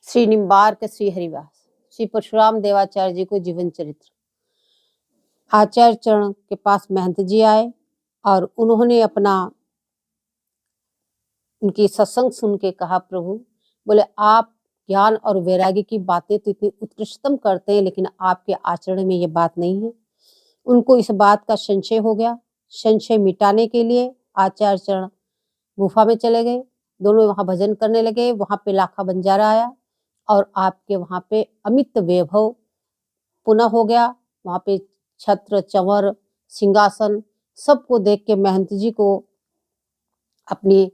श्री निम्बार्क श्री हरिवास श्री परशुराम देवाचार्य जी को जीवन चरित्र। आचार्य चरण के पास महंत जी आए और उन्होंने उनकी सत्संग सुन के कहा, प्रभु बोले आप ज्ञान और वैराग्य की बातें तो इतनी उत्कृष्टतम करते हैं, लेकिन आपके आचरण में ये बात नहीं है। उनको इस बात का संशय हो गया। संशय मिटाने के लिए आचार्य चरण गुफा में चले गए। दोनों वहां भजन करने लगे। वहां पे लाखा बंजारा आया और आपके वहां पे अमित वैभव पुनः हो गया। वहां पे छत्र चंवर सिंहासन सबको देख के महंत जी को अपनी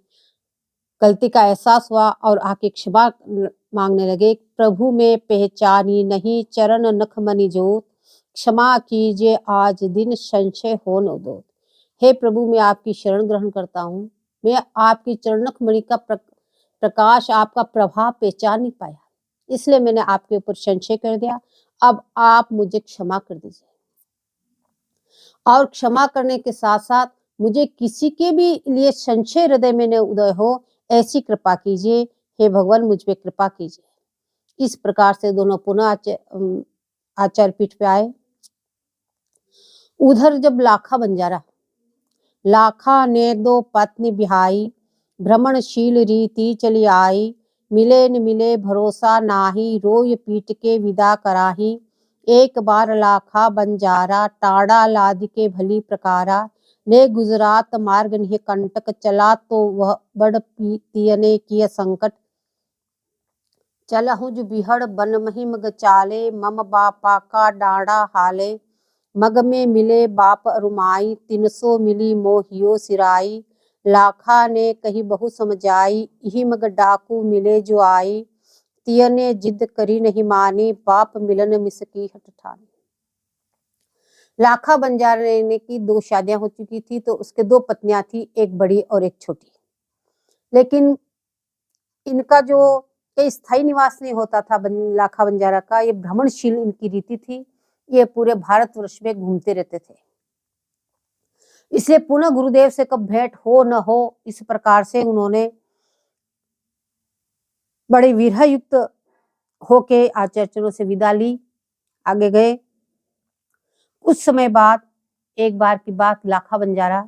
गलती का एहसास हुआ और आके क्षमा मांगने लगे। प्रभु में पहचानी नहीं चरण नख मनि जोत, क्षमा कीजिए आज दिन संशय हो न दोत। हे प्रभु, मैं आपकी शरण ग्रहण करता हूँ। मैं आपकी चरण नख मणि का प्रकाश, आपका प्रभाव पहचान नहीं पाया, इसलिए मैंने आपके ऊपर संशय कर दिया। अब आप मुझे क्षमा कर दीजिए और क्षमा करने के साथ साथ मुझे किसी के भी लिए संशय हृदय में न उदय हो, ऐसी कृपा कीजिए। हे भगवान, मुझ पे कृपा कीजिए। इस प्रकार से दोनों पुनः आचार्य पीठ पे आए। उधर जब लाखा बंजारा, लाखा ने दो पत्नी बिहाई, भ्रमणशील रीति चली आई, मिले न मिले भरोसा नाही, रोय पीट के विदा कराही। एक बार लाखा बंजारा, टाड़ा लाद के भली प्रकारा, ले गुजरात मार्ग निह कंटक, चला तो वह बड़ तियने किय संकट। चलहु जो बिहड़ बन मही मग चाले, मम बापा का डाड़ा हाले, मग में मिले बाप अरुमाई, 300 मिली मोहियो सिराई। लाखा ने कही बहु समझाई, यही मग डाकू मिले जो आई, तियने जिद करी नहीं मानी, बाप मिलन मिसकी हट ठानी। लाखा बंजारे की 2 शादियां हो चुकी थी, तो उसके 2 पत्नियां थी, एक बड़ी और एक छोटी। लेकिन इनका जो स्थायी निवास नहीं होता था लाखा बंजारा का, ये भ्रमणशील इनकी रीति थी। ये पूरे भारतवर्ष में घूमते रहते थे। इसलिए पुनः गुरुदेव से कब भेंट हो न हो, इस प्रकार से उन्होंने बड़े विरह युक्त होके आचार्यों से विदा ली, आगे गए। कुछ समय बाद एक बार की बात, लाखा बंजारा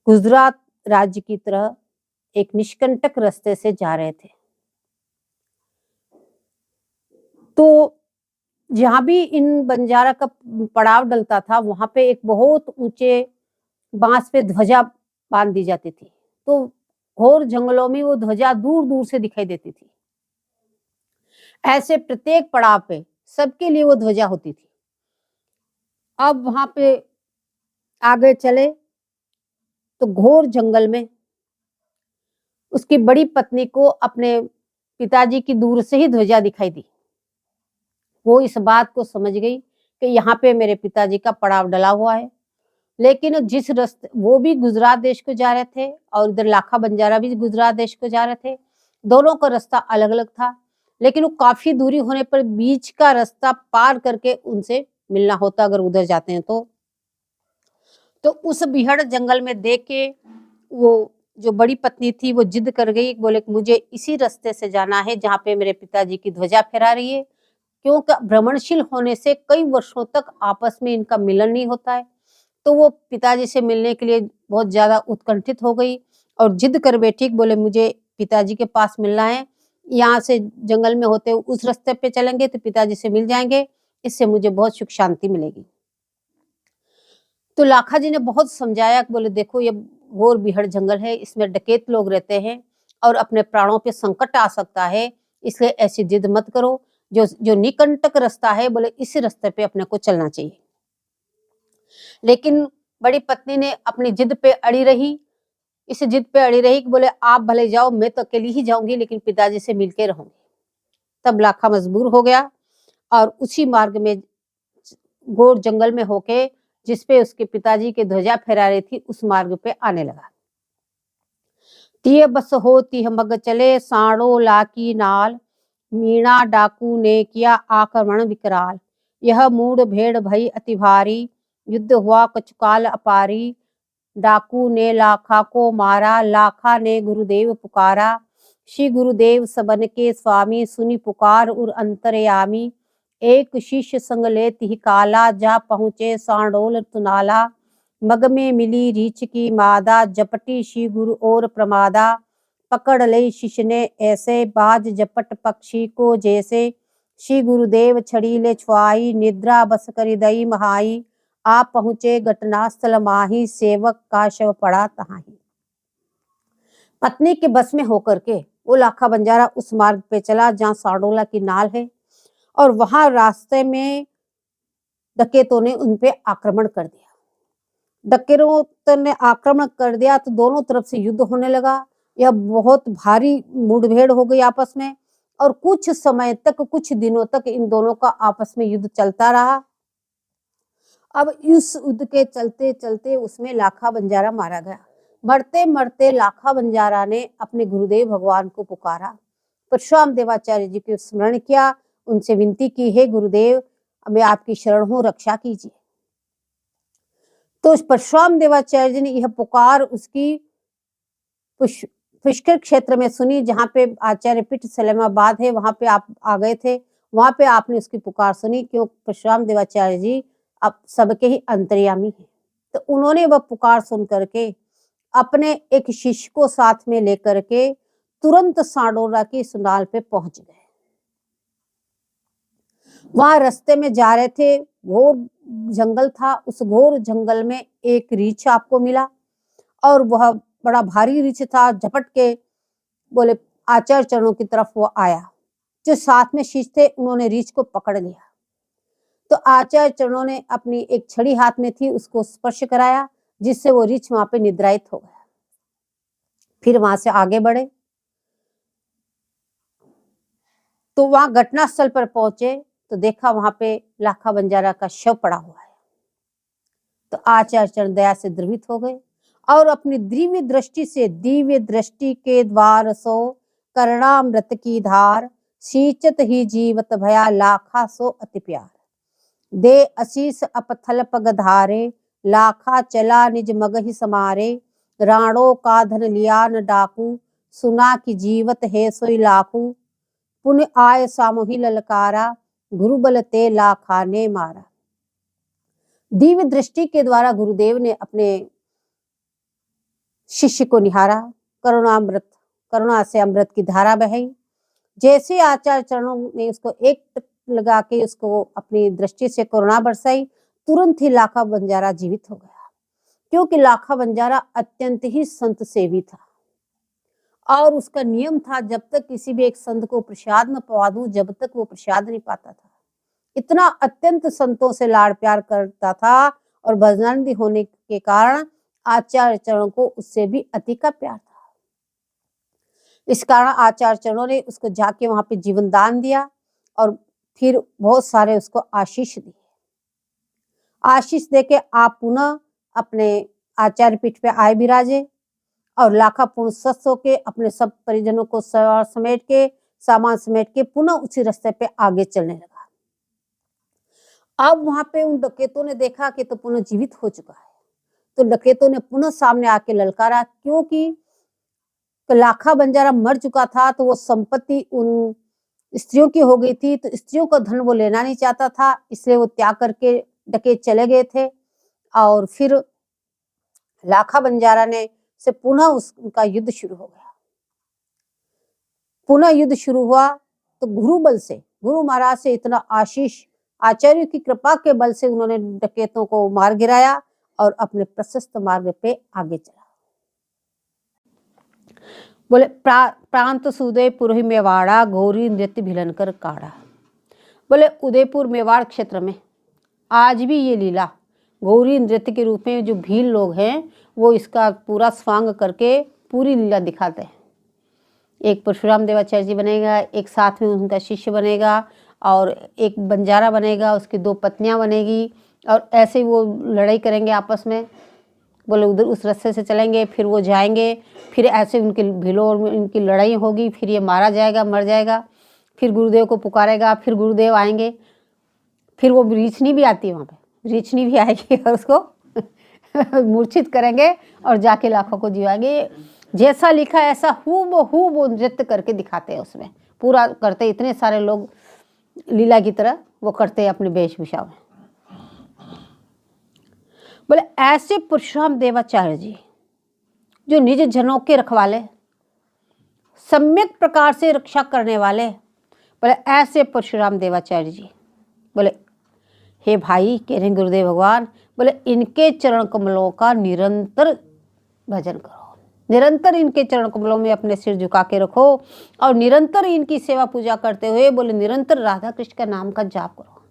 गुजरात राज्य की तरह एक निष्कंटक रास्ते से जा रहे थे। तो जहां भी इन बंजारा का पड़ाव डलता था, वहां पे एक बहुत ऊंचे बांस पे ध्वजा बांध दी जाती थी। तो घोर जंगलों में वो ध्वजा दूर दूर से दिखाई देती थी। ऐसे प्रत्येक पड़ाव पे सबके लिए वो ध्वजा होती थी। अब वहां पे आगे चले तो घोर जंगल में उसकी बड़ी पत्नी को अपने पिताजी की दूर से ही ध्वजा दिखाई दी। वो इस बात को समझ गई कि यहाँ पे मेरे पिताजी का पड़ाव डला हुआ है। लेकिन जिस रास्ते, वो भी गुजरात देश को जा रहे थे और इधर लाखा बंजारा भी गुजरात देश को जा रहे थे। दोनों का रास्ता अलग अलग था, लेकिन वो काफी दूरी होने पर बीच का रास्ता पार करके उनसे मिलना होता अगर उधर जाते हैं तो उस बिहड़ जंगल में देख के वो जो बड़ी पत्नी थी वो जिद कर गई, बोले मुझे इसी रास्ते से जाना है जहाँ पे मेरे पिताजी की ध्वजा फहरा रही है, क्योंकि भ्रमणशील होने से कई वर्षों तक आपस में इनका मिलन नहीं होता है। तो वो पिताजी से मिलने के लिए बहुत ज्यादा उत्कंठित हो गई और जिद कर बैठी, बोले मुझे पिताजी के पास मिलना है, यहाँ से जंगल में होते उस रास्ते पे चलेंगे तो पिताजी से मिल जाएंगे, इससे मुझे बहुत सुख शांति मिलेगी। तो लाखा जी ने बहुत समझाया, बोले देखो ये घोर बिहड़ जंगल है, इसमें डकैत लोग रहते हैं और अपने प्राणों पे संकट आ सकता है, इसलिए ऐसी जिद मत करो। जो निकंटक रास्ता है, बोले इसी रास्ते पे अपने को चलना चाहिए। लेकिन बड़ी पत्नी ने अपनी जिद पे अड़ी रही, इस जिद पे अड़ी रही कि बोले आप भले जाओ, मैं तो अकेली ही जाऊंगी, लेकिन पिताजी से मिलके रहूंगी। तब लाखा मजबूर हो गया और उसी मार्ग में घोर जंगल में होके जिसपे उसके पिताजी की ध्वजा फहरा रही थी, उस मार्ग पे आने लगा। तिय बस हो तिह मग चले, साड़ो लाकी नाल, मीणा डाकू ने किया आक्रमण विकराल। यह मूड भेड़ भई अति भारी, युद्ध हुआ कचुकाल अपारी। डाकू ने लाखा को मारा, लाखा ने गुरुदेव पुकारा, श्री गुरुदेव सबन के स्वामी, सुनी पुकार उर अंतरयामी। एक शिष्य संग लेत ही काला, जा पहुँचे सांडोल तुनाला। मग में मिली रीछ की मादा, जपटी श्री गुरु और प्रमादा। पकड़ ले शिष्य ने ऐसे, बाज जपट पक्षी को जैसे। श्री गुरुदेव छड़ी ले छुआई, निद्रा बस करी दई महाई। आप पहुँचे घटनास्थल माही, सेवक का शव पड़ा तहाही। पत्नी के बस में होकर के वो लाखा बंजारा उस मार्ग पे चला जहाँ सांडोला की नाल है, और वहां रास्ते में डकैतों ने उन पे आक्रमण कर दिया। डकैतों ने आक्रमण कर दिया तो दोनों तरफ से युद्ध होने लगा। यह बहुत भारी मुठभेड़ हो गई आपस में, और कुछ समय तक, कुछ दिनों तक इन दोनों का आपस में युद्ध चलता रहा। अब इस युद्ध के चलते चलते उसमें लाखा बंजारा मारा गया। मरते मरते लाखा बंजारा ने अपने गुरुदेव भगवान को पुकारा, परशुराम देवाचार्य जी को स्मरण किया, उनसे विनती की, हे गुरुदेव मैं आपकी शरण हूँ, रक्षा कीजिए। तो परशुराम देवाचार्य जी ने यह पुकार उसकी पुष्कर क्षेत्र में सुनी, जहाँ पे आचार्य पीठ सलेमाबाद है, वहां पे आप आ गए थे। वहां पे आपने उसकी पुकार सुनी, क्यों परशुराम देवाचार्य जी अब सबके ही अंतर्यामी हैं। तो उन्होंने वह पुकार सुन करके अपने एक शिष्य को साथ में लेकर के तुरंत सांडोला की सुनाल पे पहुंच गए। वहां रास्ते में जा रहे थे, घोर जंगल था, उस घोर जंगल में एक रीछ आपको मिला, और वह बड़ा भारी रीछ था। झपट के बोले आचार्य चरणों की तरफ वो आया। जो साथ में शिष्य थे उन्होंने रीछ को पकड़ लिया, तो आचार्य चरणों ने अपनी एक छड़ी हाथ में थी उसको स्पर्श कराया, जिससे वो रीछ वहां पे निद्रायित हो गया। फिर वहां से आगे बढ़े तो वहां घटनास्थल पर पहुंचे तो देखा वहां पे लाखा बंजारा का शव पड़ा हुआ है। तो आचार्य चरण दया से द्रवित हो गए, और अपनी दिव्य दृष्टि से, दिव्य दृष्टि के द्वार सो करणामृत की धार, सींचत ही जीवत भया लाखा सो अति प्यार। दे असीस अपथल पग धारे, लाखा चला निज मग ही समारे। राणों का धन लिया न डाकू, सुना कि जीवत है सोई लाखू। पुण्य आय सामोही ललकारा, गुरु बल ते लाखा ने मारा। दिव्य दृष्टि के द्वारा गुरुदेव ने अपने शिष्य को निहारा, करुणा से अमृत की धारा बही। जैसे आचार्य चरणों ने उसको एक टक लगा के उसको अपनी दृष्टि से करुणा बरसाई, तुरंत ही लाखा बंजारा जीवित हो गया। क्योंकि लाखा बंजारा अत्यंत ही संत सेवी था, और उसका नियम था जब तक किसी भी एक संत को प्रसाद न पवा दूं, जब तक वो प्रसाद नहीं पाता था। इतना अत्यंत संतों से लाड़ प्यार करता था, और भजनानंदी होने के कारण आचार्य चरणों को उससे भी अति का प्यार था। इस कारण आचार्य चरणों ने उसको जाके वहां पे जीवन दान दिया, और फिर बहुत सारे उसको आशीष दिए। आशीष देके आप पुनः अपने आचार्य पीठ पे आए विराजे, और लाखा पूर्ण स्वस्थ होके अपने सब परिजनों को समेट के, सामान समेट के पुनः उसी रास्ते पे आगे चलने लगा। अब वहां पे उन डकैतों ने देखा कि तो पुनः जीवित हो चुका है, तो डकैतों ने पुनः सामने आके ललकारा, क्योंकि लाखा बंजारा मर चुका था, तो वो संपत्ति उन स्त्रियों की हो गई थी, तो स्त्रियों का धन वो लेना नहीं चाहता था, इसलिए वो त्याग करके डकैत चले गए थे। और फिर लाखा बंजारा ने से पुनः उनका युद्ध शुरू हो गया। पुनः युद्ध शुरू हुआ तो गुरु बल से, गुरु महाराज से इतना आशीष, आचार्य की कृपा के बल से उन्होंने डकैतों को मार गिराया और अपने प्रशस्त मार्ग पे आगे चला। बोले प्रांत उदयपुर ही मेवाड़ा, गौरी नृत्य भिलनकर काढ़ा। बोले उदयपुर मेवाड़ क्षेत्र में आज भी ये लीला गौरी नृत्य के रूप में जो भील लोग हैं वो इसका पूरा स्वांग करके पूरी लीला दिखाते हैं। एक परशुराम देवाचार्य जी बनेगा, एक साथ में उनका शिष्य बनेगा, और एक बंजारा बनेगा, उसकी 2 पत्नियां बनेगी, और ऐसे ही वो लड़ाई करेंगे आपस में। बोले उधर उस रास्ते से चलेंगे, फिर वो जाएंगे, फिर ऐसे उनके भीलों में इनकी लड़ाई होगी, फिर ये मारा जाएगा, मर जाएगा, फिर गुरुदेव को पुकारेगा, फिर गुरुदेव आएंगे, फिर वो रीछनी भी आती है, वहाँ पे रीछनी भी आएगी और उसको मूर्छित करेंगे और जाके लाखों को जिवाएंगे। जैसा लिखा ऐसा हूबहू वो नृत्य करके दिखाते हैं, उसमें पूरा करते, इतने सारे लोग लीला की तरह वो करते हैं अपनी वेशभूषा में। बोले ऐसे परशुराम देवाचार्य जी जो निज जनों के रखवाले, सम्यक प्रकार से रक्षा करने वाले, बोले ऐसे परशुराम देवाचार्य जी, बोले हे भाई कह रहे गुरुदेव भगवान, बोले इनके चरण कमलों का निरंतर भजन करो, निरंतर इनके चरण कमलों में अपने सिर झुका के रखो और निरंतर इनकी सेवा पूजा करते हुए बोले निरंतर राधा कृष्ण का नाम का जाप करो।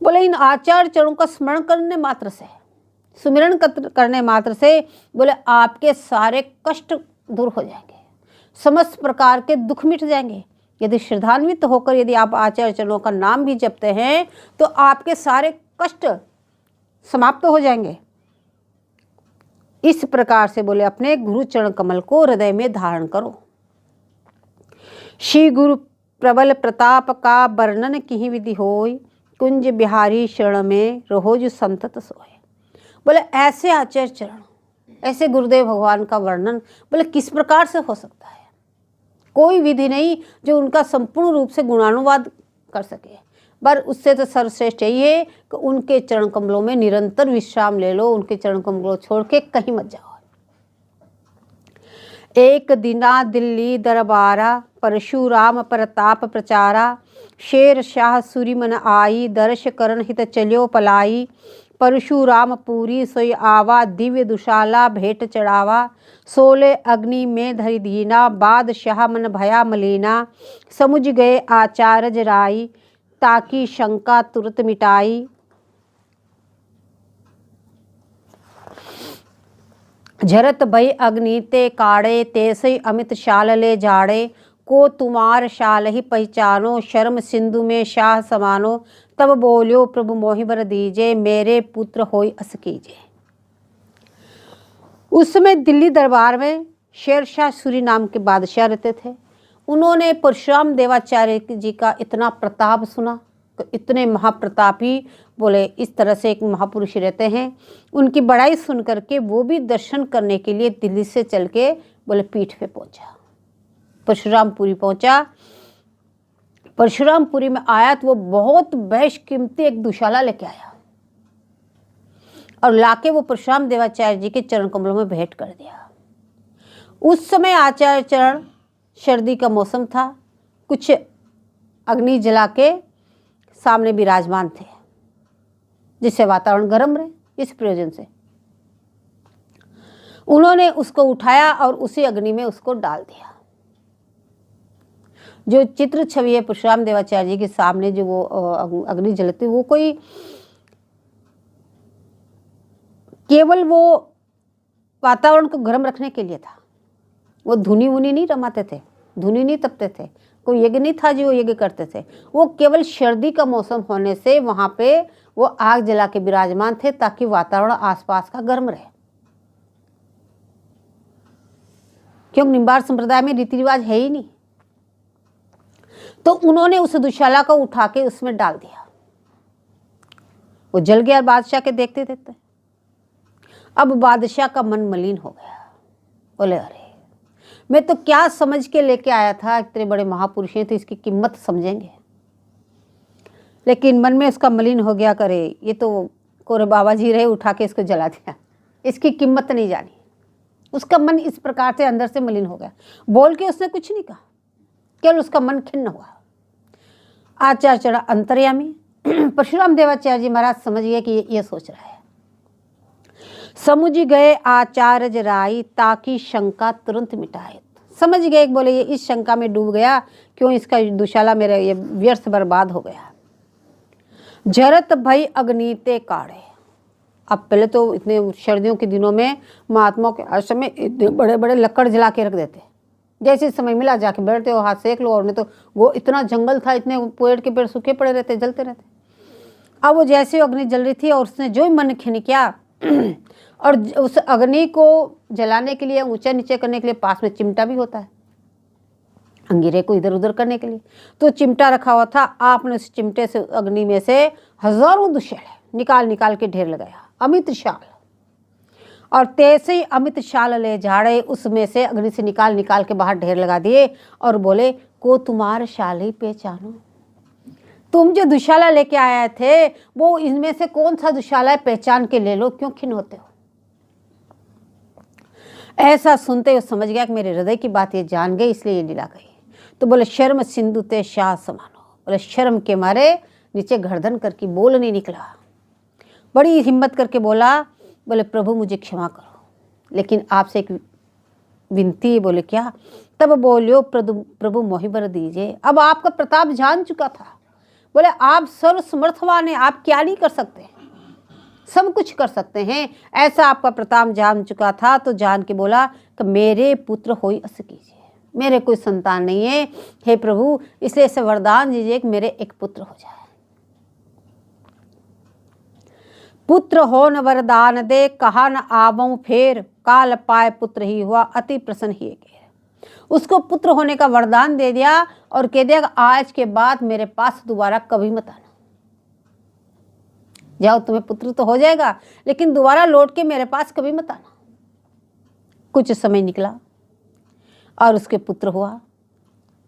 बोले इन आचार्य चरणों का स्मरण करने मात्र से, सुमिरन करने मात्र से बोले आपके सारे कष्ट दूर हो जाएंगे, समस्त प्रकार के दुख मिट जाएंगे। यदि श्रद्धान्वित होकर यदि आप आचार्य चरणों का नाम भी जपते हैं तो आपके सारे कष्ट समाप्त हो जाएंगे। इस प्रकार से बोले अपने गुरु चरण कमल को हृदय में धारण करो। श्री गुरु प्रबल प्रताप का वर्णन की विधि होय, कुंज बिहारी शरण में रहोज संतत सोए। बोले ऐसे आचार्य चरण, ऐसे गुरुदेव भगवान का वर्णन बोले किस प्रकार से हो सकता है? कोई विधि नहीं जो उनका संपूर्ण रूप से गुणानुवाद कर सके, पर उससे तो सर्वश्रेष्ठ यही है कि उनके चरण कमलों में निरंतर विश्राम ले लो, उनके चरण कमलों छोड़ के कहीं मत जाओ। एक दिना दिल्ली दरबारा, परशुराम प्रताप प्रचारा, शेर शाह सूरी मन आई, दर्श करण हित चलियो पलाई। परशुराम पूरी सोई आवा, दिव्य दुशाला भेंट चढ़ावा। 16 अग्नि में धरि दीना, बादशाह मन भया मलीना। समुझ गए आचार्य राई, ताकि शंका तुरंत मिटाई। झरत भई अग्नि ते काड़े, तेसई अमित शाल ले जाड़े। को तुम्हार शाल ही पहचानो, शर्म सिंधु में शाह समानो। तब बोलियो प्रभु मोहि वर दीजे, मेरे पुत्र होई अस कीजे। उस समय दिल्ली दरबार में शेरशाह सूरी नाम के बादशाह रहते थे। उन्होंने परशुराम देवाचार्य जी का इतना प्रताप सुना, इतने महाप्रतापी बोले इस तरह से एक महापुरुष रहते हैं। उनकी बड़ाई सुन करके वो भी दर्शन करने के लिए दिल्ली से चल के बोले पीठ पे पहुंचा, परशुरामपुरी पहुंचा। परशुरामपुरी में आया तो वो बहुत बेशकीमती एक दुशाला लेके आया और लाके वो परशुराम देवाचार्य जी के चरण कमलों में भेंट कर दिया। उस समय आचार्य चरण, सर्दी का मौसम था, कुछ अग्नि जला के सामने विराजमान थे जिससे वातावरण गर्म रहे। इस प्रयोजन से उन्होंने उसको उठाया और उसी अग्नि में उसको डाल दिया। जो चित्र छवि है परशुराम देवाचार्य जी के सामने जो वो अग्नि जलती, वो कोई केवल वो वातावरण को गर्म रखने के लिए था। वो धुनी वुनी नहीं रमाते थे, धुनी नहीं तपते थे, कोई यज्ञ नहीं था जो यज्ञ करते थे। वो केवल सर्दी का मौसम होने से वहां पे वो आग जला के विराजमान थे ताकि वातावरण आसपास का गर्म रहे। क्योंकि निम्बार संप्रदाय में रीति रिवाज है ही नहीं, तो उन्होंने उस दुशाला को उठा के उसमें डाल दिया। वो जल गया बादशाह के देखते देखते। अब बादशाह का मन मलिन हो गया। बोले अरे मैं तो क्या समझ के लेके आया था, इतने बड़े महापुरुष हैं तो इसकी कीमत समझेंगे, लेकिन मन में उसका मलिन हो गया। करे ये तो कोरे बाबा जी रहे, उठा के इसको जला दिया, इसकी कीमत नहीं जानी। उसका मन इस प्रकार से अंदर से मलिन हो गया। बोल के उसने कुछ नहीं कहा, केवल उसका मन खिन्न हुआ। आचार्य चढ़ा अंतर्यामी। परशुराम देवाचार्य जी महाराज समझ गए कि ये सोच रहा है। समुझ गए आचार्य राई, ताकि शंका तुरंत मिटाए। समझ गए, बोले ये इस शंका में डूब गया, क्यों इसका दुशाला मेरा ये व्यर्थ बर्बाद हो गया। जरत भई अग्नि ते काढ़े। अब पहले तो इतने सर्दियों के दिनों में महात्माओं के आश्रम में इतने बड़े बड़े लकड़ जला के रख देते, जैसे समय मिला जाके बैठते हो, हाथ सेक लो। और नहीं तो वो इतना जंगल था, इतने पेड़ के पेड़ सूखे पड़े रहते, जलते रहते। अब वो जैसे अग्नि जल रही थी और उसने जो मन खिन किया और उस अग्नि को जलाने के लिए, ऊंचा नीचे करने के लिए पास में चिमटा भी होता है, अंगीरे को इधर उधर करने के लिए। तो चिमटा रखा हुआ था। आपने उस चिमटे से अग्नि में से हजारों दुशाले निकाल निकाल के ढेर लगाया, अमित शाल। और तैसे ही अमित शाल ले झाड़े, उसमें से अग्नि से निकाल निकाल के बाहर ढेर लगा दिए और बोले, को तुम्हार शाल ही पहचानो। तुम जो दुशाला लेके आए थे वो इनमें से कौन सा दुशाला है, पहचान के ले लो, क्यों खिन होते हो। ऐसा सुनते हुए समझ गया कि मेरे हृदय की बात ये जान गई, इसलिए ये लीला गई। तो बोले, शर्म सिंधु ते शाह समानो। बोले शर्म के मारे नीचे गर्दन करके बोल नहीं निकला, बड़ी हिम्मत करके बोला, बोले प्रभु मुझे क्षमा करो, लेकिन आपसे एक विनती है। बोले क्या? तब बोलियो, प्रभु मोहिबर दीजिए। अब आपका प्रताप जान चुका था। बोले आप सर्व समर्थवान हैं, आप क्या नहीं कर सकते, सब कुछ कर सकते हैं। ऐसा आपका प्रताप जान चुका था तो जान के बोला कि मेरे पुत्र होई अस कीजिए, मेरे कोई संतान नहीं है हे प्रभु, इसलिए ऐसे वरदान दीजिए कि मेरे एक पुत्र हो जाए। पुत्र हो न वरदान दे, कहा न आवऊं फेर, काल पाए पुत्र ही हुआ, अति प्रसन्न ही घेर। उसको पुत्र होने का वरदान दे दिया और कह दिया आज के बाद मेरे पास दोबारा कभी मत आना, जाओ तुम्हें पुत्र तो हो जाएगा लेकिन दोबारा लौट के मेरे पास कभी मत आना। कुछ समय निकला और उसके पुत्र हुआ,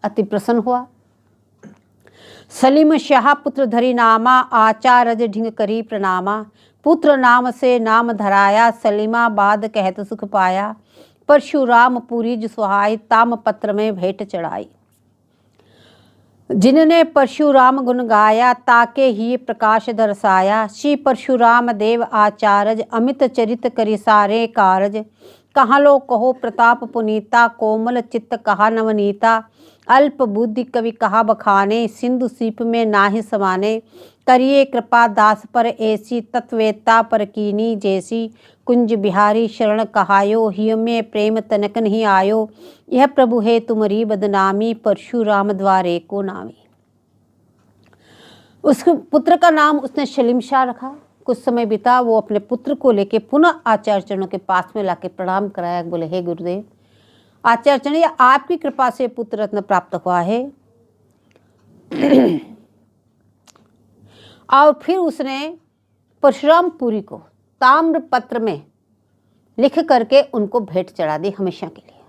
अति प्रसन्न हुआ। सलीम शाह पुत्र धरी नामा, आचारज ढिंग करी प्रणामा। पुत्र नाम से नाम धराया, सलीमाबाद कहत सुख पाया। परशुराम पूरी जो सुहाई, ताम पत्र में भेंट चढ़ाई। जिनने परशुराम गुण गाया, ताके ही प्रकाश दर्शाया। श्री परशुराम देव आचारज, अमित चरित करी सारे कारज। कहाँ लो कहो प्रताप पुनीता, कोमल चित्त कहा नवनीता। अल्प बुद्धि कवि कहा बखाने, सिंधु सीप में नाहि समाने। करिए कृपा दास पर ऐसी, तत्वेता पर कीनी जैसी। कुंज बिहारी शरण कहायो, हिय में प्रेम तनक नहीं आयो। यह प्रभु है तुम्हारी बदनामी, परशुराम द्वारे को नामी। उसके पुत्र का नाम उसने सलीम शाह रखा। कुछ समय बीता, वो अपने पुत्र को लेके पुनः आचार्य चरणों के पास में लाके प्रणाम कराया। बोले हे गुरुदेव, आचार्य चरण, ये आपकी कृपा से पुत्र रत्न प्राप्त हुआ है। और फिर उसने परशुरामपुरी को ताम्र पत्र में लिख करके उनको भेंट चढ़ा दी हमेशा के लिए।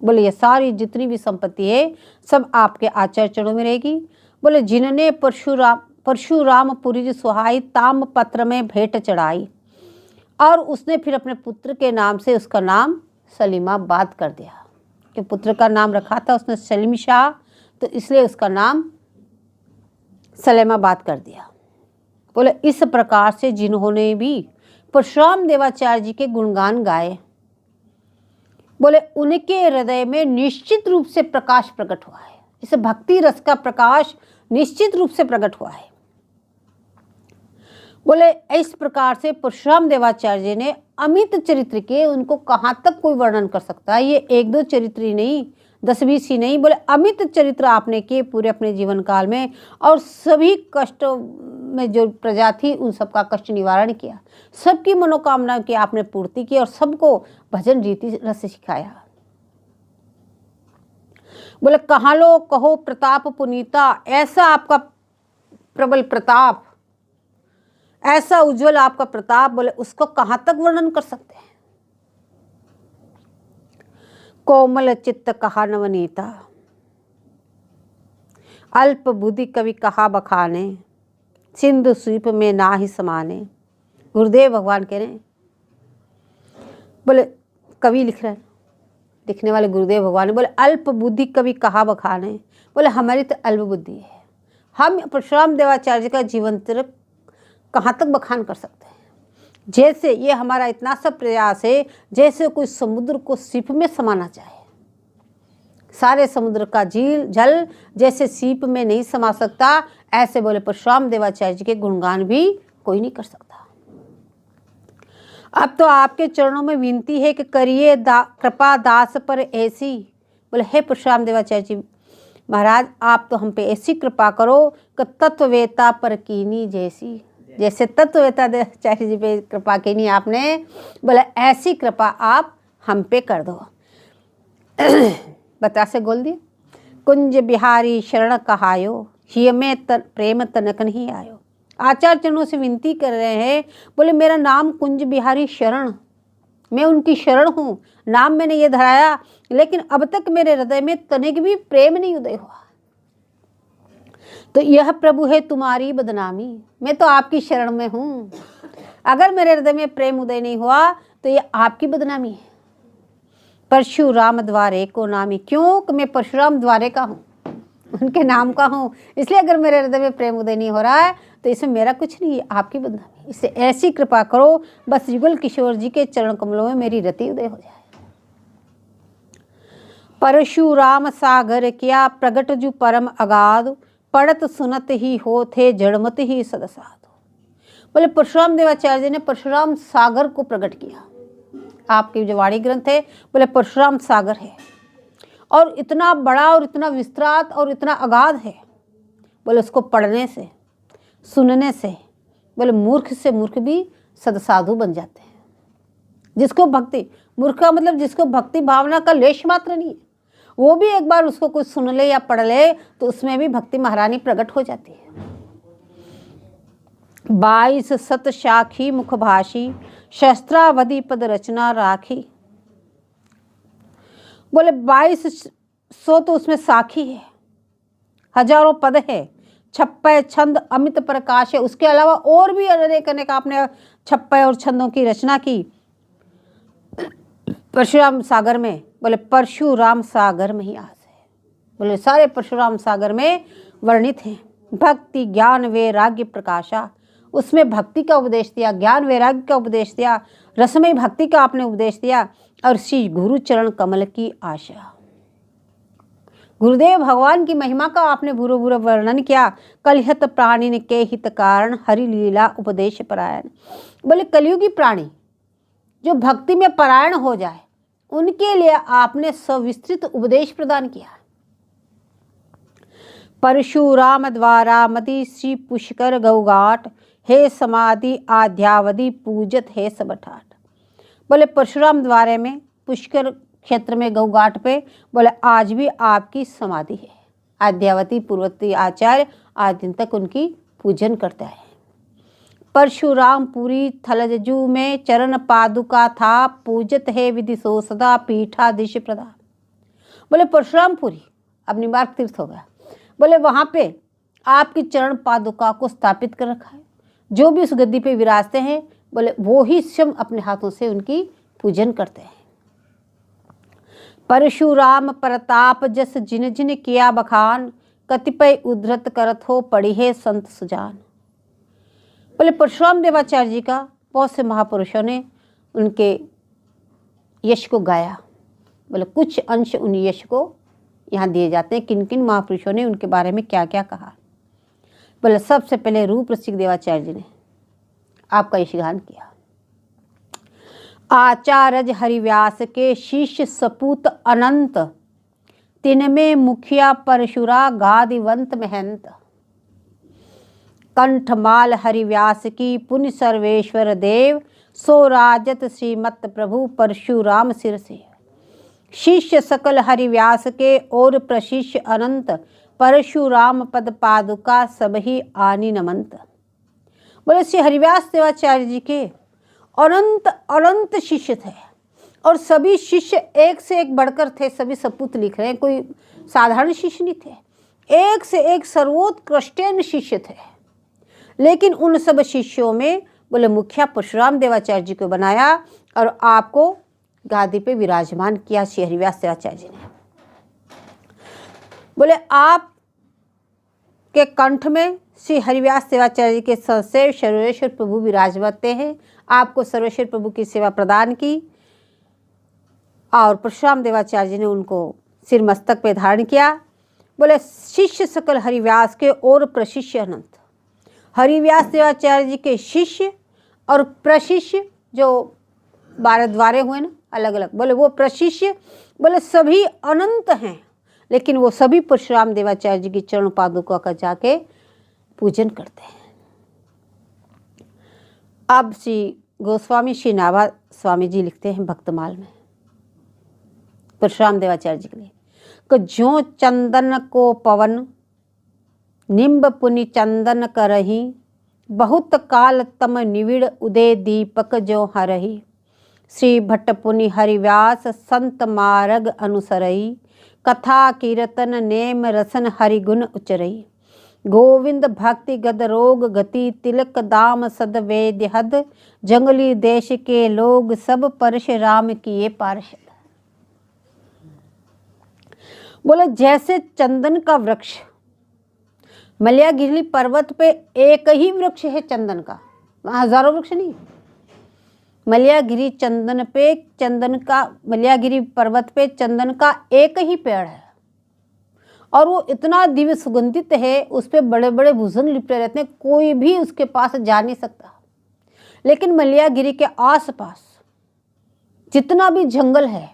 बोले ये सारी जितनी भी संपत्ति है सब आपके आचार्य चरणों में रहेगी। बोले जिन्होंने परशुरामपुरी सुहाई, ताम्र पत्र में भेंट चढ़ाई। और उसने फिर अपने पुत्र के नाम से उसका नाम सलीमाबाद कर दिया, कि पुत्र का नाम रखा था उसने सलीम शाह, तो इसलिए उसका नाम सलीमाबाद कर दिया। बोले इस प्रकार से जिन्होंने भी परशुराम देवाचार्य जी के गुणगान गाए, बोले उनके हृदय में निश्चित रूप से प्रकाश प्रकट हुआ है। इस भक्ति रस का प्रकाश निश्चित रूप से प्रकट हुआ है। बोले इस प्रकार से परशुराम देवाचार्य जी ने अमित चरित्र के, उनको कहाँ तक कोई वर्णन कर सकता है, ये एक दो चरित्र ही नहीं, 10-20 ही नहीं, बोले अमित चरित्र आपने किए पूरे अपने जीवन काल में। और सभी कष्टों में जो प्रजा थी उन सबका कष्ट निवारण किया, सबकी मनोकामना की आपने पूर्ति की और सबको भजन रीति रस सिखाया। बोले कहाँ लो कहो प्रताप पुनीता, ऐसा आपका प्रबल प्रताप, ऐसा उज्जवल आपका प्रताप, बोले उसको कहाँ तक वर्णन कर सकते हैं। कोमल चित्त कहा नवनीता, अल्प बुद्धि कवि कहा बखाने। सिंधु स्वीप में ना ही समाने। गुरुदेव भगवान कह रहे हैं, बोले कवि लिख रहे हैं, लिखने वाले गुरुदेव भगवान, बोले अल्प बुद्धि कवि कहा बखाने। बोले हमारी तो अल्प बुद्धि है, हम परशुराम देवाचार्य का जीवन चरित्र कहाँ तक बखान कर सकते हैं। जैसे ये हमारा इतना सा प्रयास है जैसे कोई समुद्र को सीप में समाना चाहे, सारे समुद्र का जल जैसे सीप में नहीं समा सकता, ऐसे बोले परशुराम देवाचार्य जी के गुणगान भी कोई नहीं कर सकता। अब तो आपके चरणों में विनती है कि करिए कृपा दास पर ऐसी। बोले हे परशुराम देवाचार्य जी महाराज, आप तो हम पे ऐसी कृपा करो कि तत्ववेता पर कीनी जैसी। जैसे तत्ववेता देवाचार्य जी पे कृपा की नहीं आपने, बोले ऐसी कृपा आप हम पे कर दो। बता से गोल दिए, कुंज बिहारी शरण कहायो, हिय में प्रेम तनक नहीं आयो। आचार्य चरणों से विनती कर रहे हैं, बोले मेरा नाम कुंज बिहारी शरण, मैं उनकी शरण हूँ, नाम मैंने ये धराया, लेकिन अब तक मेरे हृदय में तनिक भी प्रेम नहीं उदय हुआ। तो यह प्रभु है तुम्हारी बदनामी, मैं तो आपकी शरण में हूँ। अगर मेरे हृदय में प्रेम उदय नहीं हुआ तो ये आपकी बदनामी है। परशुराम द्वारे को नामी, क्यों कि मैं परशुराम द्वारे का हूँ, उनके नाम का हूँ, इसलिए अगर मेरे हृदय में प्रेम उदय नहीं हो रहा है तो इसमें मेरा कुछ नहीं है, आपकी बदनामी। इससे ऐसी कृपा करो बस युगल किशोर जी के चरण कमलों में मेरी रति उदय हो जाए। परशुराम सागर क्या प्रगट जु परम अगाध, पढ़त सुनत ही हो थे जड़मत ही सदसाधु। बोले परशुराम देवाचार्य जी ने परशुराम सागर को प्रकट किया। आपके जो वाणी ग्रंथ है बोले परशुराम सागर है, और इतना बड़ा और इतना विस्तृत और इतना अगाध है। बोले उसको पढ़ने से सुनने से बोले मूर्ख से मूर्ख भी सदसाधु बन जाते हैं। जिसको भक्ति, मूर्ख का मतलब जिसको भक्ति भावना का लेश मात्र नहीं है, वो भी एक बार उसको कुछ सुन ले या पढ़ ले तो उसमें भी भक्ति महारानी प्रकट हो जाती है। 22 सत शाखी मुखभाषी, शस्त्रावधि पद रचना राखी। बोले 2200 तो उसमें साखी है, हजारों पद है, 56 छंद अमित प्रकाश है, उसके अलावा और भी अनेक अनेक आपने 56 और छंदों की रचना की परशुराम सागर में। बोले परशुराम सागर में ही आस है, बोले सारे परशुराम सागर में वर्णित हैं। भक्ति ज्ञान वैराग्य प्रकाशा, उसमें भक्ति का उपदेश दिया, ज्ञान वैराग्य का उपदेश दिया, रसमय भक्ति का आपने उपदेश दिया, और श्री गुरु चरण कमल की आशा। गुरुदेव भगवान की महिमा का आपने भूरो भूरो वर्णन किया। कलिहत प्राणी के हित कारण, हरि लीला उपदेश परायण। बोले कलयुगी प्राणी जो भक्ति में परायण हो जाए उनके लिए आपने सविस्तृत उपदेश प्रदान किया। परशुराम द्वारा मति श्री पुष्कर गौघाट, हे समाधि आध्यावधि पूजत है सब ठाट। बोले परशुराम द्वारे में पुष्कर क्षेत्र में गौघाट पे बोले आज भी आपकी समाधि है। आध्यावती पूर्वती आचार्य आज दिन तक उनकी पूजन करते हैं। परशुरामपुरी थलजू में चरण पादुका था, पूजत है विधि सो सदा पीठाधीश प्रदा। बोले परशुरामपुरी अब निवार्क तीर्थ हो गया, बोले वहाँ पे आपकी चरण पादुका को स्थापित कर रखा है। जो भी उस गद्दी पे विराजते हैं बोले वो ही स्वयं अपने हाथों से उनकी पूजन करते हैं। परशुराम प्रताप जस जिन जिन किया बखान, कतिपय उद्धृत करत हो पड़ी है संत सुजान। बोले परशुराम देवाचार्य जी का बहुत से महापुरुषों ने उनके यश को गाया। बोले कुछ अंश उन यश को यहाँ दिए जाते हैं, किन किन महापुरुषों ने उनके बारे में क्या क्या कहा। बोले सबसे पहले रूप रसिक देवाचार्य जी ने आपका यशगान किया। आचार्य हरिव्यास के शिष्य सपूत अनंत, तिनमें मुखिया परशुरा गादिवंत महंत। कंठमाल हरिव्यास की पुण्य सर्वेश्वर देव, सो राजत श्रीमत प्रभु परशुराम सिर से। शिष्य सकल हरिव्यास के और प्रशिष्य अनंत, परशुराम पद पादुका सबही आनी नमंत। बोले श्री हरिव्यास देवाचार्य जी के अनंत अनंत शिष्य थे, और सभी शिष्य एक से एक बढ़कर थे। सभी सपूत लिख रहे हैं, कोई साधारण शिष्य नहीं थे, एक से एक सर्वोत्कृष्टेन शिष्य थे। लेकिन उन सब शिष्यों में बोले मुखिया परशुराम देवाचार्य जी को बनाया और आपको गादी पे विराजमान किया श्री हरिव्यास देवाचार्य जी ने। बोले आप के कंठ में श्री हरिव्यास देवाचार्य जी के सदैव सर्वेश्वर प्रभु विराजमाते हैं। आपको सर्वेश्वर प्रभु की सेवा प्रदान की और परशुराम देवाचार्य जी ने उनको सिर मस्तक पे धारण किया। बोले शिष्य सकल हरिव्यास के और प्रशिष्य अनंत। हरिव्यास देवाचार्य जी के शिष्य और प्रशिष्य जो 12 द्वारे हुए ना अलग अलग, बोले वो प्रशिष्य बोले सभी अनंत हैं, लेकिन वो सभी परशुराम देवाचार्य जी की चरण पादुका का जाके पूजन करते हैं। अब श्री गोस्वामी श्री नाभा स्वामी जी लिखते हैं भक्तमाल में परशुराम देवाचार्य जी के लिए कि ज्यों चंदन को पवन, निम्ब पुनि चंदन करही, बहुत काल तम निविड़ उदय दीपक जो हरही। श्री भट्ट पुनि हरिव्यास संत मार्ग अनुसरई, कथा कीर्तन नेम रसन हरिगुण उचरई। गोविंद भक्ति गद रोग गति, तिलक दाम सद वेद्य हद, जंगली देश के लोग सब परशुराम किए पार्षद। बोले जैसे चंदन का वृक्ष, मलयागिरी पर्वत पे एक ही वृक्ष है चंदन का, वहाँ हजारों वृक्ष नहीं। मलयागिरी चंदन पे मलयागिरी पर्वत पे चंदन का एक ही पेड़ है और वो इतना दिव्य सुगंधित है, उस पे बड़े बड़े भुजंग लिपटे रहते हैं, कोई भी उसके पास जा नहीं सकता। लेकिन मलयागिरी के आसपास जितना भी जंगल है,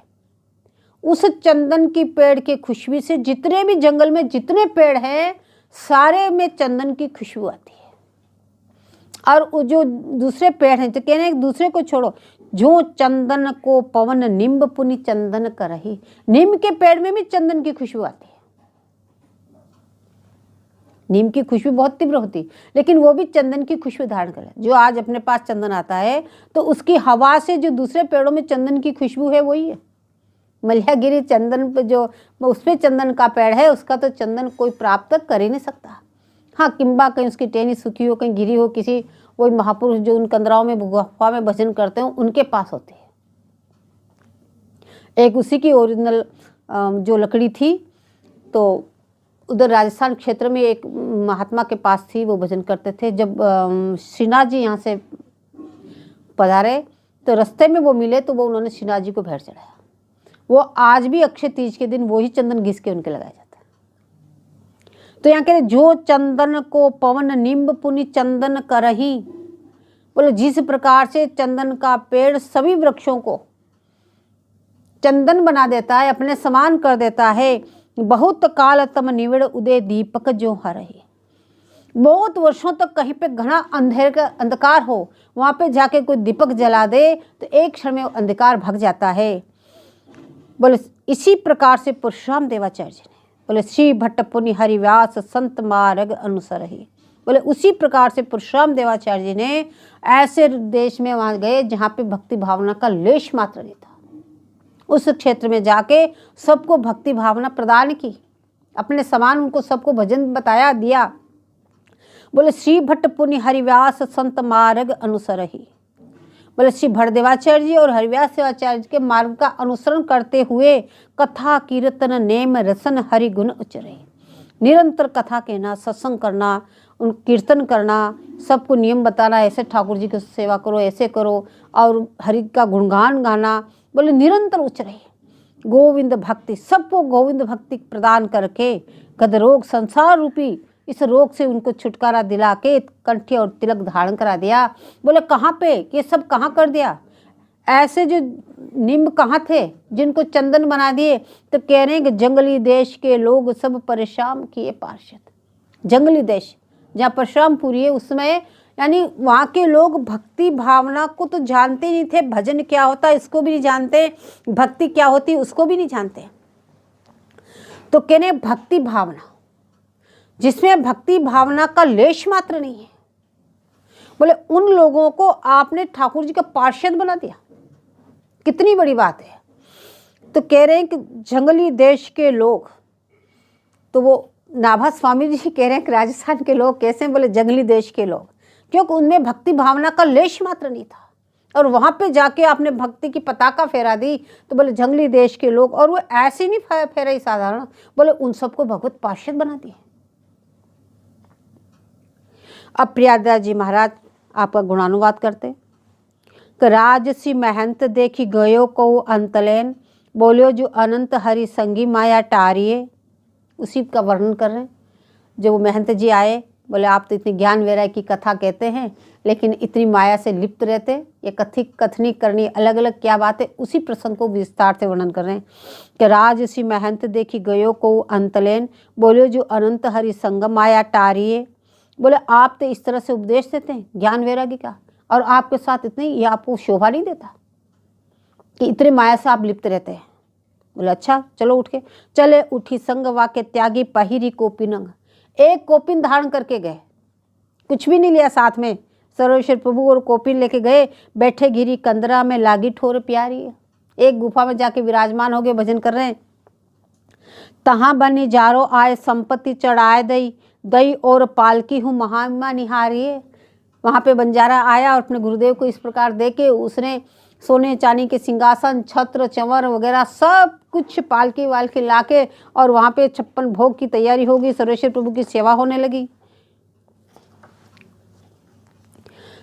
उस चंदन की पेड़ के खुशबू से जितने भी जंगल में जितने पेड़ हैं सारे में चंदन की खुशबू आती है। और वो जो दूसरे पेड़ हैं, तो कहने एक दूसरे को छोड़ो, जो चंदन को पवन निम्ब पुनि चंदन करही, नीम के पेड़ में भी चंदन की खुशबू आती है। नीम की खुशबू बहुत तीव्र होती है, लेकिन वो भी चंदन की खुशबू धारण करे। जो आज अपने पास चंदन आता है तो उसकी हवा से जो दूसरे पेड़ों में चंदन की खुशबू है वही है। मलयागिरी चंदन पे जो उस पे चंदन का पेड़ है, उसका तो चंदन कोई प्राप्त कर ही नहीं सकता। हाँ, किंबा कहीं उसकी टहनी सूखी हो, कहीं गिरी हो, किसी वही महापुरुष जो उन कंदराओं में गुफा में भजन करते हो उनके पास होती है। एक उसी की ओरिजिनल जो लकड़ी थी, तो उधर राजस्थान क्षेत्र में एक महात्मा के पास थी, वो भजन करते थे। जब श्रीनाथ जी यहाँ से पधारे तो रास्ते में वो मिले, तो वो उन्होंने श्रीनाथ जी को भेंट चढ़ाया। वो आज भी अक्षय तीज के दिन वही चंदन घिस के उनके लगाया जाता है। तो यहाँ कह रहे जो चंदन को पवन निम्ब पुनि चंदन करही, बोले जिस प्रकार से चंदन का पेड़ सभी वृक्षों को चंदन बना देता है, अपने समान कर देता है। बहुत काल तम निविड़ उदय दीपक जो हरहि, बहुत वर्षों तक कहीं पे घना अंधकार हो, वहां पे जाके कोई दीपक जला दे तो एक क्षण में अंधकार भग जाता है। बोले इसी प्रकार से परशुराम देवाचार्य जी ने, बोले श्री भट्ट पुनि हरिव्यास संत मार्ग अनुसरहि, बोले उसी प्रकार से परशुराम देवाचार्य जी ने ऐसे देश में वहां गए जहाँ पे भक्ति भावना का लेश मात्र नहीं था। उस क्षेत्र में जाके सबको भक्ति भावना प्रदान की, अपने समान उनको सबको भजन बताया दिया। बोले श्री भट्ट पुनि हरिव्यास संत मार्ग अनुसरहि, बोले श्री भट्टदेवाचार्य जी और हरिव्यास देवाचार्य के मार्ग का अनुसरण करते हुए कथा कीर्तन नेम रसन हरि गुण उचरे, निरंतर कथा कहना, सत्संग करना, उन कीर्तन करना, सबको नियम बताना, ऐसे ठाकुर जी की सेवा करो, ऐसे करो, और हरि का गुणगान गाना। बोले निरंतर उचरे गोविंद भक्ति, सबको गोविंद भक्ति प्रदान करके गद रोग संसार रूपी इस रोग से उनको छुटकारा दिला के कंठी और तिलक धारण करा दिया। बोले कहाँ पे ये सब कहाँ कर दिया? ऐसे जो निम्ब कहाँ थे जिनको चंदन बना दिए? तो कह रहे हैं कि जंगली देश के लोग सब परशुराम किए पार्षद। जंगली देश जहाँ परशुरामपुरी है उसमें, यानी वहाँ के लोग भक्ति भावना को तो जानते नहीं थे, भजन क्या होता है इसको भी नहीं जानते, भक्ति क्या होती उसको भी नहीं जानते। तो कहने भक्ति भावना जिसमें भक्ति भावना का लेश मात्र नहीं है, बोले उन लोगों को आपने ठाकुर जी का पार्षद बना दिया, कितनी बड़ी बात है। तो कह रहे हैं कि जंगली देश के लोग, तो वो नाभा स्वामी जी कह रहे हैं कि राजस्थान के लोग कैसे हैं? बोले जंगली देश के लोग, क्योंकि उनमें भक्ति भावना का लेश मात्र नहीं था, और वहाँ पे जाके आपने भक्ति की पताका फहरा दी। तो बोले जंगली देश के लोग, और वो ऐसे नहीं फहराई साधारण, बोले उन सबको भगवत पार्षद बना दिए। अब प्रियादास जी महाराज आपका गुणानुवाद करते कि राजसी महंत देखी गयो को अंतलेन, बोलियो जो अनंत हरि संगी माया टारिये। उसी का वर्णन कर रहे हैं। जो वो महंत जी आए, बोले आप तो इतनी ज्ञान वैराग्य की कथा कहते हैं लेकिन इतनी माया से लिप्त रहते, ये कथनी करनी अलग अलग क्या बात है। उसी प्रसंग को विस्तार से वर्णन कर रहे हैं कि राजसी महंत देखी गयो को अंतलेन, बोलियो जो अनंत हरि संग माया टारिये। बोले आप तो इस तरह से उपदेश देते हैं ज्ञान वैराग्य का, और आपके साथ इतनी, ये आपको शोभा नहीं देता कि इतने माया से आप लिप्त रहते हैं। बोले अच्छा चलो उठ के चले, उठी संग वाके त्यागी पहिरी कोपिनंग, एक कोपिन धारण करके गए, कुछ भी नहीं लिया साथ में, सर्वेश्वर प्रभु और कौपीन लेके गए, बैठे गिरी कंदरा में लागी ठोर प्यारी है। एक गुफा में जाके विराजमान हो गए, भजन कर रहे हैं। तहाँ बनी जारो आए संपत्ति चढ़ाए दई, दई और पालकी हूँ महामा निहारी है। वहाँ पे बंजारा आया और अपने गुरुदेव को इस प्रकार दे के उसने सोने चांदी के सिंहासन, छत्र, चंवर वगैरह सब कुछ पालकी वालकी लाके और वहाँ पे 56 भोग की तैयारी होगी, सर्वेश्वर प्रभु की सेवा होने लगी।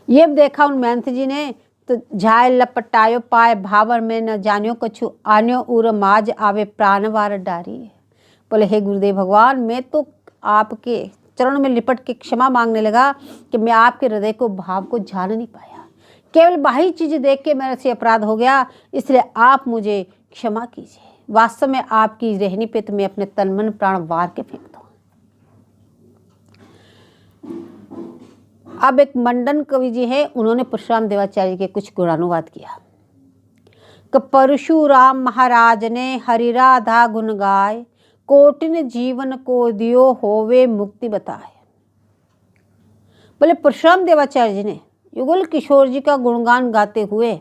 ये देखा उन महंत जी ने तो झाय लपटायो पाए भावर में न जानियो कछु, आन्यो उर माज आवे प्राण वार डारी। बोले हे गुरुदेव भगवान, मैं तो आपके चरण में लिपट के क्षमा मांगने लगा कि मैं आपके हृदय को भाव को जान नहीं पाया, केवल बाहरी चीजें देख के मेरे से अपराध हो गया, इसलिए आप मुझे क्षमा कीजिए। वास्तव में आपकी रहनी पे तो मैं अपने तन मन प्राण वार के फेंकता हूँ। अब एक मंडन कवि जी है, उन्होंने परशुराम देवाचार्य के कुछ गुणानुवाद किया कि परशुराम महाराज ने हरिराधा गुण गाय, कोटिन जीवन को दियो होवे मुक्ति बताए। बोले परशुराम देवाचार्य जी ने युगल किशोर जी का गुणगान गाते हुए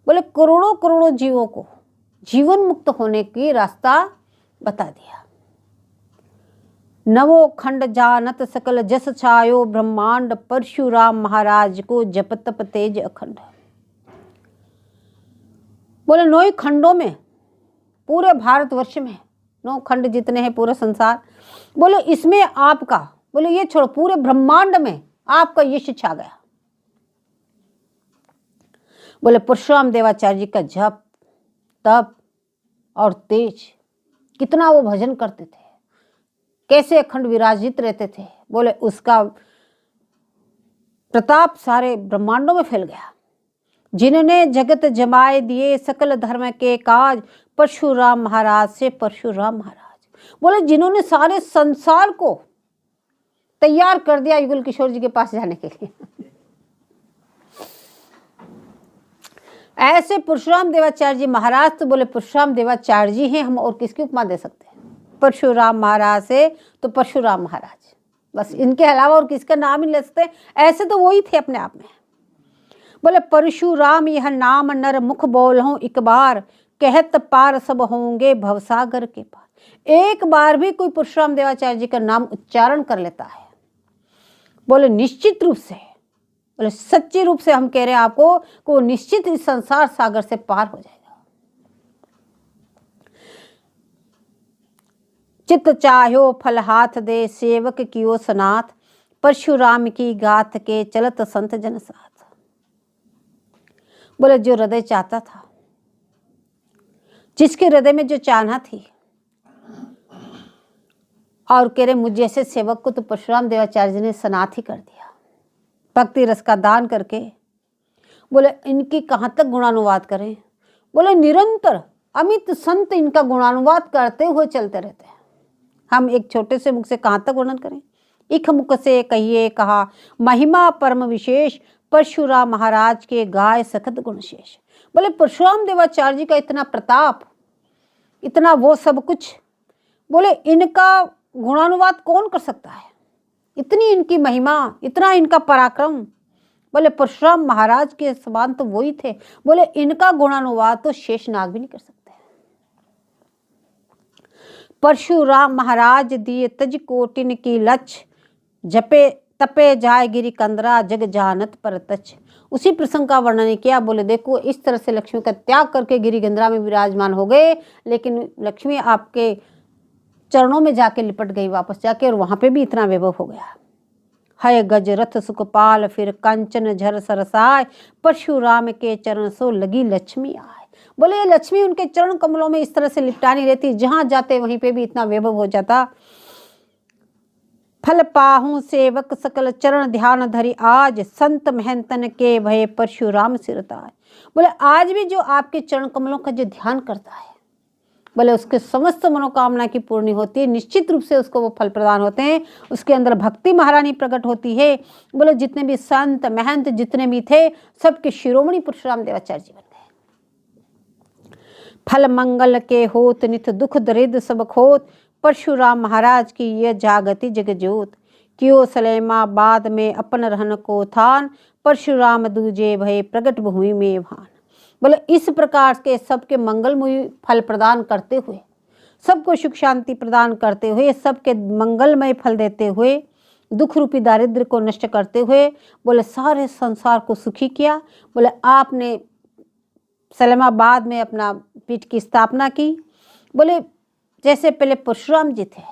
बोले करोड़ों करोड़ों जीवों को जीवन मुक्त होने की रास्ता बता दिया। नवो खंड जानत सकल जस छायो ब्रह्मांड, परशुराम महाराज को जप तप तेज अखंड। बोले 9 खंडों में, पूरे भारतवर्ष में 9 खंड जितने हैं पूरे संसार, बोले इसमें आपका, बोले ये छोड़ो, पूरे ब्रह्मांड में आपका यश छा गया। बोले परशुराम देवाचार्य जी का जप, तप और तेज, कितना वो भजन करते थे, कैसे अखंड विराजित रहते थे। बोले उसका प्रताप सारे ब्रह्मांडों में फैल गया। जिन्होंने जगत जमाए दिए सकल धर्म के काज, परशुराम महाराज से परशुराम महाराज। बोले जिन्होंने सारे संसार को तैयार कर दिया युगल किशोर जी के पास जाने के लिए। ऐसे परशुराम देवाचार्य जी महाराज, तो बोले परशुराम देवाचार्य जी हैं, हम और किसकी उपमा दे सकते हैं। परशुराम महाराज से तो परशुराम महाराज, बस इनके अलावा और किसका नाम ही ले सकते। ऐसे तो वही थे अपने आप में। बोले परशुराम यह नाम नर मुख बोलहूं एक बार, कहत पार सब होंगे भवसागर के पार। एक बार भी कोई परशुराम देवाचार्य जी का नाम उच्चारण कर लेता है, बोले निश्चित रूप से, बोले सच्चे रूप से हम कह रहे हैं आपको को निश्चित इस संसार सागर से पार हो जाएगा। चित चाह्यो फल हाथ दे, सेवक कियो सनाथ, परशुराम की गाथ के चलत संत जन साथ। बोले जो हृदय चाहता था, जिसके हृदय में जो चाहना थी, और कह रहे मुझ जैसे सेवक को तो परशुराम देवाचार्य जी ने सनाथ ही कर दिया, भक्ति रस का दान करके। बोले इनकी कहाँ तक गुणानुवाद करें। बोले निरंतर अमित संत इनका गुणानुवाद करते हुए चलते रहते हैं। हम एक छोटे से मुख से कहाँ तक वर्णन करें। इक मुख से कहिए कहा, महिमा परम विशेष, परशुराम महाराज के गाय सखत गुणशेष। बोले परशुराम देवाचार्य जी का इतना प्रताप, इतना वो सब कुछ, बोले इनका गुणानुवाद कौन कर सकता है। इतनी इनकी महिमा, इतना इनका पराक्रम। बोले परशुराम महाराज के समान तो वही थे। बोले इनका गुणानुवाद तो शेषनाग भी नहीं कर सकते। परशुराम महाराज दिए तज कोटिन की लच, जपे तपे जाय गिरी कंदरा जग जानत पर तच। उसी प्रसंग का वर्णन किया। बोले देखो इस तरह से लक्ष्मी का त्याग करके गिरी गंदरा में विराजमान हो गए, लेकिन लक्ष्मी आपके चरणों में जाके लिपट गई वापस जाके, और वहां पे भी इतना वैभव हो गया। हय गज रथ सुखपाल फिर कंचन झर सरसाय, परशुराम के चरण सो लगी लक्ष्मी आय। बोले ये लक्ष्मी उनके चरण कमलों में इस तरह से लिपटानी रहती, जहां जाते वहीं पे भी इतना वैभव हो जाता। फल पाहूं सेवक सकल चरण ध्यान धरी आज, संत महंतन के भय परशुराम सिरताय। बोले आज भी जो आपके चरण कमलों का जो ध्यान करता है, बोले उसके समस्त मनोकामना की पूर्ति होती है। निश्चित रूप से उसको वो फल प्रदान होते हैं, उसके अंदर भक्ति महारानी प्रकट होती है। बोले जितने भी संत महंत जितने भी थे, सबके शिरोमणि परशुराम देवाचार्य जी बन गए। फल मंगल के होत नित दुख दरिद्र सब खोत, परशुराम महाराज की यह जागति जग ज्योत। कियो सलेमाबाद में अपन रहन को थान, परशुराम दूजे भय प्रगट भूमि में भान। बोले इस प्रकार के सबके मंगलमय फल प्रदान करते हुए, सबको सुख शांति प्रदान करते हुए, सबके मंगलमय फल देते हुए, दुख रूपी दारिद्र्य को नष्ट करते हुए, बोले सारे संसार को सुखी किया। बोले आपने सलेमाबाद में अपना पीठ की स्थापना की। बोले जैसे पहले परशुराम जी थे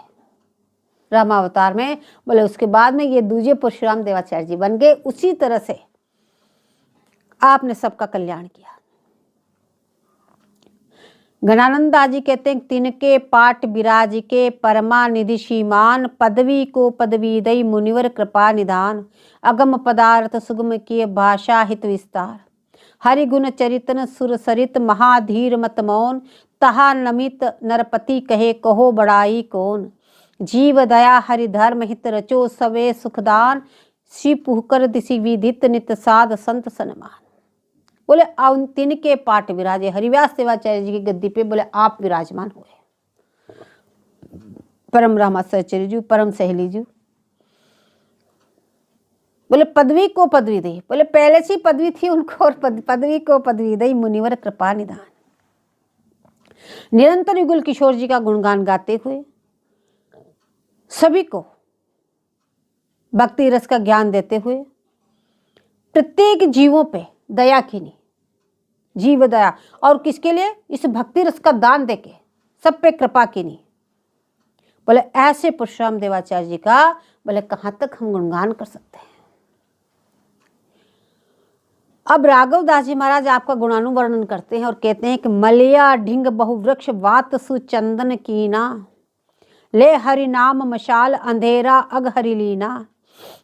रामावतार में, बोले उसके बाद में ये दूजे परशुराम देवाचार्य जी बन गए। उसी तरह से आपने सबका कल्याण किया। गणानंदा जी कहते हैं तिनके पाठ विराज के परमानिधि श्रीमान, पदवी को पदवी दई मुनिवर कृपा निधान, अगम पदार्थ सुगम किए भाषा हित विस्तार, हरिगुण चरितन सुर सरित महाधीर मत मौन, तहा नमित नरपति कहे कहो बड़ाई कौन, जीव दया हरि धर्म हित रचो सवे सुखदान, श्री पुहकर दिशि विदित नित साध संत सन्मान। बोले तिनके पाठ विराजे, हरिव्यास देवाचार्य जी की गद्दी पे बोले आप विराजमान हुए। परम रामाचार्य जी, परम सहेली जी, बोले पदवी को पदवी दी। बोले पहले से पदवी थी उनको, और पदवी को पदवी दी मुनिवर कृपा निधान। निरंतर युगल किशोर जी का गुणगान गाते हुए सभी को भक्ति रस का ज्ञान देते हुए, प्रत्येक जीवों पे दया कीनी, जीव दया, और किसके लिए? इस भक्ति रस का दान देके सब पे कृपा कीनी। बोले ऐसे परशुराम देवाचार्य जी का बोले कहाँ तक हम गुणगान कर सकते हैं। अब राघव दास जी महाराज आपका गुणानुवर्णन करते हैं और कहते हैं कि मलिया ढिंग बहुवृक्ष वात सुचंदन कीना, ले हरि नाम मशाल अंधेरा अग हरि लीना,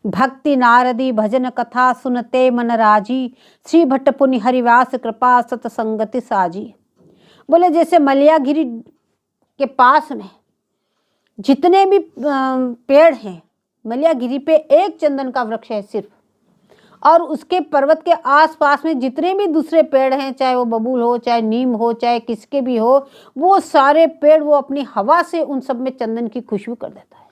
भक्ति नारदी भजन कथा सुनते मन राजी, श्री भट्ट पुनि हरिवास कृपा सतसंगति साजी। बोले जैसे मलियागिरी के पास में जितने भी पेड़ हैं, मलियागिरी पे एक चंदन का वृक्ष है सिर्फ, और उसके पर्वत के आसपास में जितने भी दूसरे पेड़ हैं, चाहे वो बबूल हो, चाहे नीम हो, चाहे किसके भी हो, वो सारे पेड़ वो अपनी हवा से उन सब में चंदन की खुशबू कर देता है,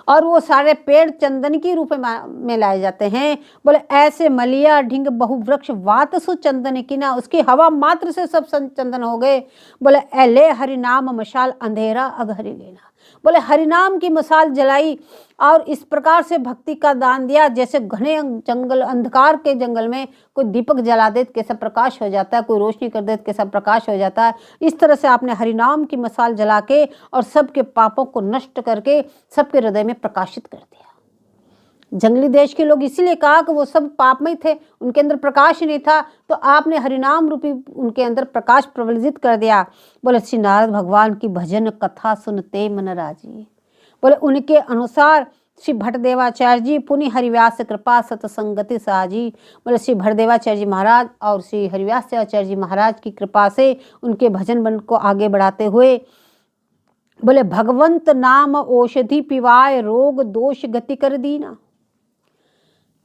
और वो सारे पेड़ चंदन की रूप में लाए जाते हैं। बोले ऐसे मलिया ढिंग बहुवृक्ष वात सु चंदन की ना, उसकी हवा मात्र से सब चंदन हो गए। बोले एले हरि नाम मशाल अंधेरा अग हरि लेना। बोले हरिनाम की मसाल जलाई और इस प्रकार से भक्ति का दान दिया, जैसे घने जंगल, अंधकार के जंगल में कोई दीपक जला दे कैसा प्रकाश हो जाता है, कोई रोशनी कर दे कैसा प्रकाश हो जाता है, इस तरह से आपने हरिनाम की मसाल जला के और सबके पापों को नष्ट करके सबके हृदय में प्रकाशित कर दिया। जंगली देश के लोग इसीलिए कहा कि वो सब पापमय थे, उनके अंदर प्रकाश नहीं था, तो आपने हरिनाम रूपी उनके अंदर प्रकाश प्रवलित कर दिया। बोले श्री नारद भगवान की भजन कथा सुनते मन राजी। बोले उनके अनुसार श्री भट्टदेवाचार्य जी पुनि हरिव्यास कृपा सतसंगति साजी। बोले श्री भट्टदेवाचार्य जी महाराज और श्री हरिव्यास देवाचार्य जी महाराज की कृपा से उनके भजन बन को आगे बढ़ाते हुए बोले भगवंत नाम औषधि पिवाय रोग दोष गति कर दीना।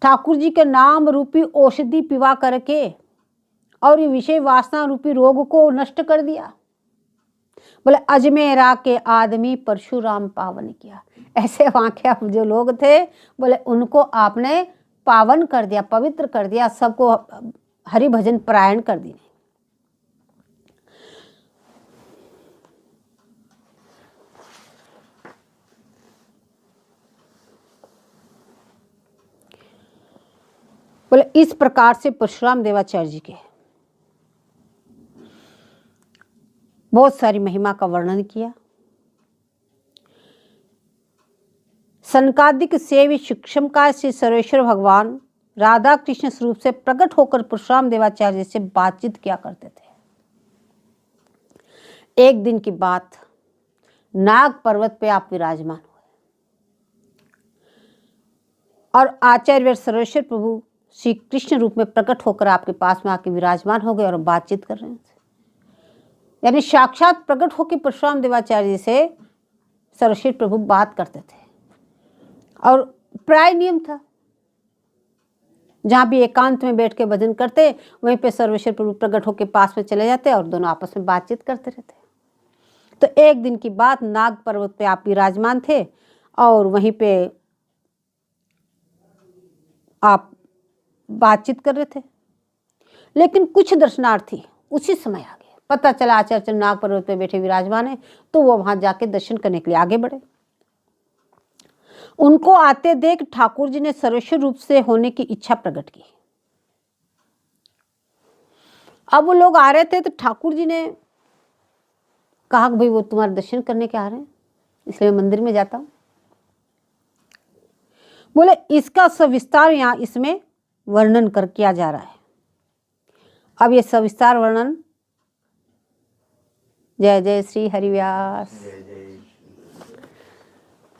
ठाकुर जी के नाम रूपी औषधि पिवा करके और ये विषय वासना रूपी रोग को नष्ट कर दिया। बोले अजमेरा के आदमी परशुराम पावन किया। ऐसे वहाँ के जो लोग थे बोले उनको आपने पावन कर दिया, पवित्र कर दिया, सबको हरि भजन परायण कर दिए। बोले इस प्रकार से परशुराम देवाचार्य जी के बहुत सारी महिमा का वर्णन किया। सनकादिक सेव्य शिक्षम का श्री सर्वेश्वर भगवान राधा कृष्ण स्वरूप से प्रकट होकर परशुराम देवाचार्य से बातचीत किया करते थे। एक दिन की बात, नाग पर्वत पे आप विराजमान हुए और आचार्य सर्वेश्वर प्रभु श्री कृष्ण रूप में प्रकट होकर आपके पास में आके विराजमान हो गए और बातचीत कर रहे थे। यानी साक्षात प्रकट होकर परशुराम देवाचार्य से सर्वेश्वर प्रभु बात करते थे और प्राय नियम था, जहाँ भी एकांत में बैठ के भजन करते वहीं पे सर्वेश्वर प्रभु प्रकट होकर पास में चले जाते और दोनों आपस में बातचीत करते रहते। तो एक दिन की बात, नाग पर्वत पे आप विराजमान थे और वहीं पे आप बातचीत कर रहे थे, लेकिन कुछ दर्शनार्थी उसी समय आ गए। पता चला आचार्य नाग पर्वत पे बैठे विराजमान है, तो वो वहां जाके दर्शन करने के लिए आगे बढ़े। उनको आते देख ठाकुर जी ने सर्वेश्वर रूप से होने की इच्छा प्रकट की। अब वो लोग आ रहे थे तो ठाकुर जी ने कहा कि भाई वो तुम्हारे दर्शन करने के आ रहे हैं, इसलिए मैं मंदिर में जाता हूं। बोले इसका सविस्तार यहाँ इसमें वर्णन कर किया जा रहा है। अब ये सविस्तार वर्णन, जय जय श्री हरिव्यास।